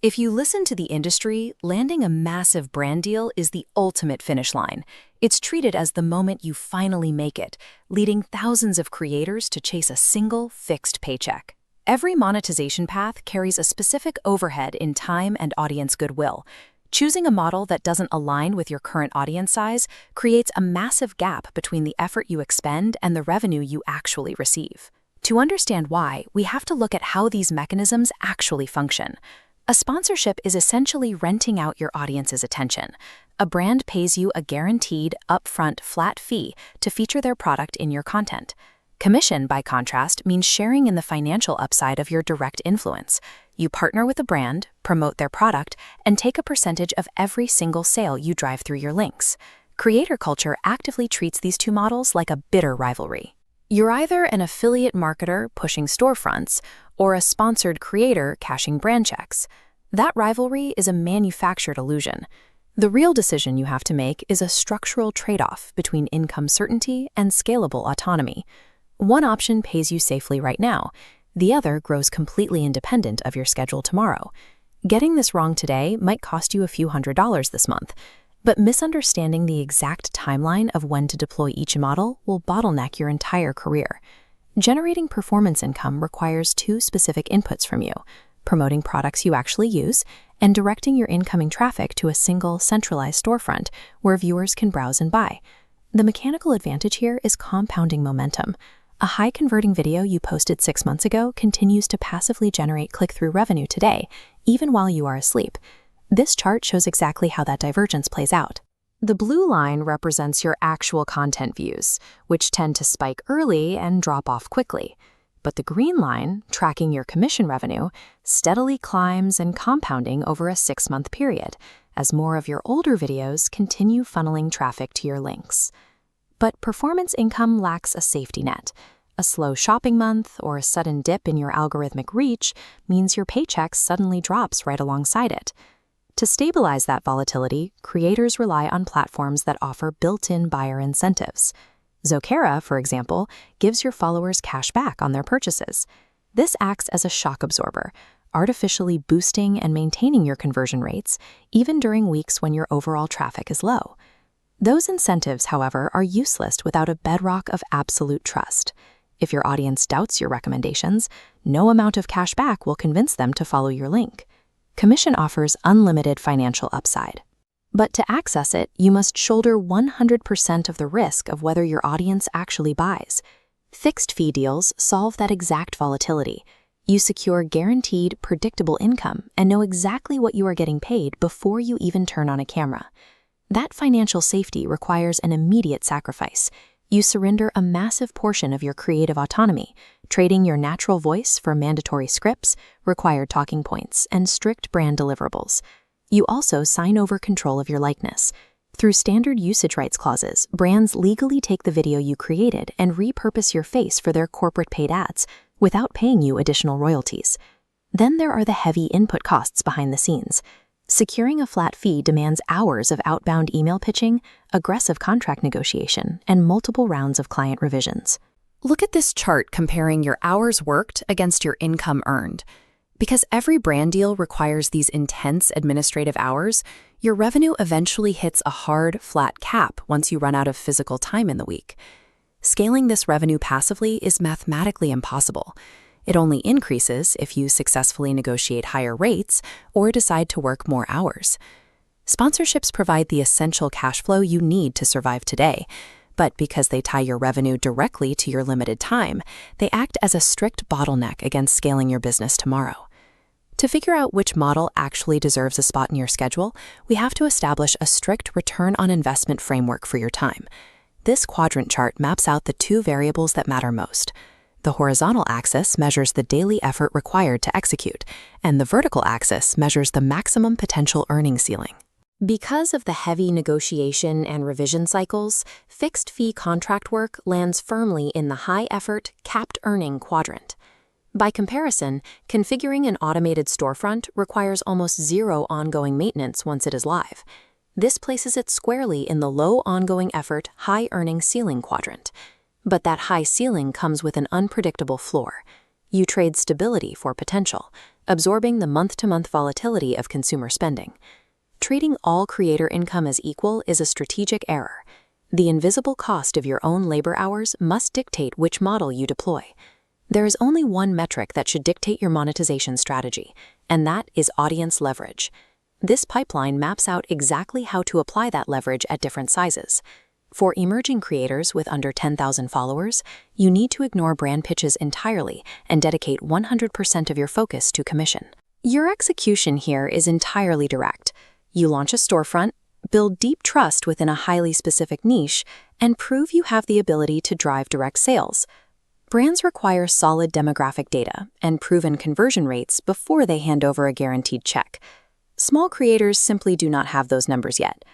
If you listen to the industry, landing a massive brand deal is the ultimate finish line. It's treated as the moment you finally make it, leading thousands of creators to chase a single, fixed paycheck. Every monetization path carries a specific overhead in time and audience goodwill. Choosing a model that doesn't align with your current audience size creates a massive gap between the effort you expend and the revenue you actually receive. To understand why, we have to look at how these mechanisms actually function. A sponsorship is essentially renting out your audience's attention. A brand pays you a guaranteed, upfront, flat fee to feature their product in your content. Commission, by contrast, means sharing in the financial upside of your direct influence. You partner with a brand, promote their product, and take a percentage of every single sale you drive through your links. Creator culture actively treats these two models like a bitter rivalry. You're either an affiliate marketer pushing storefronts or a sponsored creator cashing brand checks. That rivalry is a manufactured illusion. The real decision you have to make is a structural trade-off between income certainty and scalable autonomy. One option pays you safely right now. The other grows completely independent of your schedule tomorrow. Getting this wrong today might cost you a few $100s this month, but misunderstanding the exact timeline of when to deploy each model will bottleneck your entire career. Generating performance income requires two specific inputs from you: promoting products you actually use and directing your incoming traffic to a single, centralized storefront where viewers can browse and buy. The mechanical advantage here is compounding momentum. A high-converting video you posted 6 months ago continues to passively generate click-through revenue today, even while you are asleep. This chart shows exactly how that divergence plays out. The blue line represents your actual content views, which tend to spike early and drop off quickly. But the green line, tracking your commission revenue, steadily climbs and compounding over a 6-month period, as more of your older videos continue funneling traffic to your links. But performance income lacks a safety net. A slow shopping month or a sudden dip in your algorithmic reach means your paycheck suddenly drops right alongside it. To stabilize that volatility, creators rely on platforms that offer built-in buyer incentives. Zokera, for example, gives your followers cash back on their purchases. This acts as a shock absorber, artificially boosting and maintaining your conversion rates, even during weeks when your overall traffic is low. Those incentives, however, are useless without a bedrock of absolute trust. If your audience doubts your recommendations, no amount of cash back will convince them to follow your link. Commission offers unlimited financial upside. But to access it, you must shoulder 100% of the risk of whether your audience actually buys. Fixed fee deals solve that exact volatility. You secure guaranteed, predictable income and know exactly what you are getting paid before you even turn on a camera. That financial safety requires an immediate sacrifice. You surrender a massive portion of your creative autonomy, trading your natural voice for mandatory scripts, required talking points, and strict brand deliverables. You also sign over control of your likeness. Through standard usage rights clauses, brands legally take the video you created and repurpose your face for their corporate paid ads without paying you additional royalties. Then there are the heavy input costs behind the scenes. Securing a flat fee demands hours of outbound email pitching, aggressive contract negotiation, and multiple rounds of client revisions. Look at this chart comparing your hours worked against your income earned. Because every brand deal requires these intense administrative hours, your revenue eventually hits a hard, flat cap once you run out of physical time in the week. Scaling this revenue passively is mathematically impossible. It only increases if you successfully negotiate higher rates or decide to work more hours. Sponsorships provide the essential cash flow you need to survive today, but because they tie your revenue directly to your limited time, they act as a strict bottleneck against scaling your business tomorrow. To figure out which model actually deserves a spot in your schedule, we have to establish a strict return on investment framework for your time. This quadrant chart maps out the two variables that matter most. The horizontal axis measures the daily effort required to execute, and the vertical axis measures the maximum potential earning ceiling. Because of the heavy negotiation and revision cycles, fixed-fee contract work lands firmly in the high-effort, capped-earning quadrant. By comparison, configuring an automated storefront requires almost zero ongoing maintenance once it is live. This places it squarely in the low ongoing effort, high-earning ceiling quadrant. But that high ceiling comes with an unpredictable floor. You trade stability for potential. absorbing the month-to-month volatility of consumer spending. Treating all creator income as equal is a strategic error. The invisible cost of your own labor hours must dictate which model you deploy. There is only one metric that should dictate your monetization strategy, and that is audience leverage. This pipeline maps out exactly how to apply that leverage at different sizes. For emerging creators with under 10,000 followers, you need to ignore brand pitches entirely and dedicate 100% of your focus to commission. Your execution here is entirely direct. You launch a storefront, build deep trust within a highly specific niche, and prove you have the ability to drive direct sales. Brands require solid demographic data and proven conversion rates before they hand over a guaranteed check. Small creators simply do not have those numbers yet.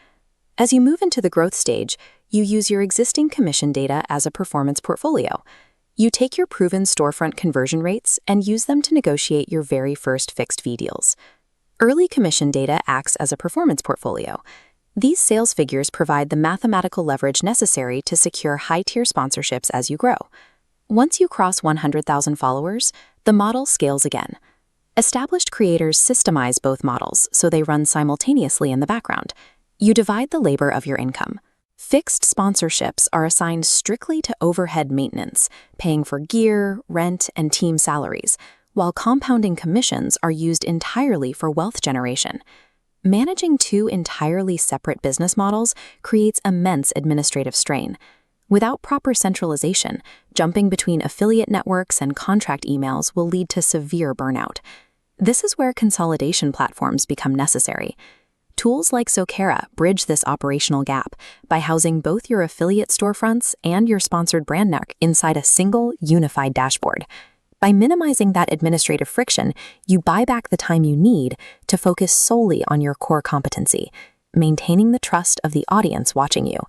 As you move into the growth stage, you use your existing commission data as a performance portfolio. You take your proven storefront conversion rates and use them to negotiate your very first fixed fee deals. Early commission data acts as a performance portfolio. These sales figures provide the mathematical leverage necessary to secure high-tier sponsorships as you grow. Once you cross 100,000 followers, the model scales again. Established creators systemize both models so they run simultaneously in the background. You divide the labor of your income. Fixed sponsorships are assigned strictly to overhead maintenance, paying for gear, rent, and team salaries, while compounding commissions are used entirely for wealth generation. Managing two entirely separate business models creates immense administrative strain. Without proper centralization, jumping between affiliate networks and contract emails will lead to severe burnout. This is where consolidation platforms become necessary. Tools like Zokera bridge this operational gap by housing both your affiliate storefronts and your sponsored brand network inside a single, unified dashboard. By minimizing that administrative friction, you buy back the time you need to focus solely on your core competency, maintaining the trust of the audience watching you.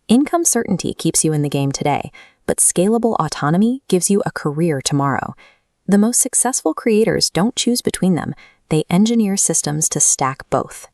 Income certainty keeps you in the game today, but scalable autonomy gives you a career tomorrow. The most successful creators don't choose between them, they engineer systems to stack both.